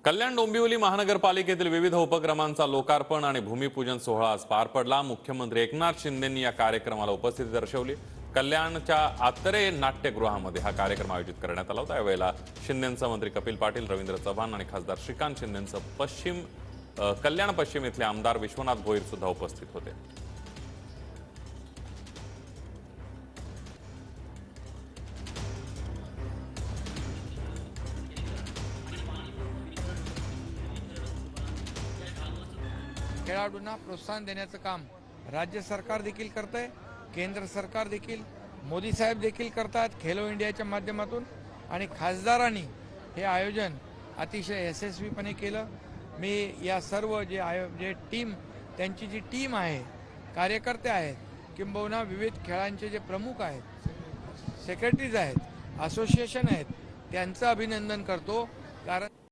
कल्याण डोंबिवली महानगरपालिकेतील विविध उपक्रमांचा लोकार्पण आणि भूमिपूजन सोहळा आज पार पडला। मुख्यमंत्री एकनाथ शिंदेंनी या कार्यक्रमाला उपस्थिती दर्शवली। कल्याणच्या आत्रे नाट्यगृहामध्ये हा कार्यक्रम आयोजित करण्यात आला होता। यावेळेला शिंदेंचं मंत्री कपिल पाटील, रवींद्र चव्हाण आणि खासदार श्रीकांत शिंदेंचं कल्याण पश्चिम इथले आमदार विश्वनाथ भोईर सुद्धा उपस्थित होते। खेळाडूंना प्रोत्साहन देण्याचं काम राज्य सरकार देखील करतंय, केंद्र सरकार देखील, मोदी साहेब देखील करतात खेलो इंडियाच्या माध्यमातून। आणि खासदारांनी हे आयोजन अतिशय यशस्वीपणे केलं। मी या सर्व जे टीम, त्यांची जी टीम आहे, कार्यकर्ते आहेत, किंबहुना विविध खेळांचे जे प्रमुख आहेत, सेक्रेटरीज आहेत, असोसिएशन आहेत, त्यांचं अभिनंदन करतो। कारण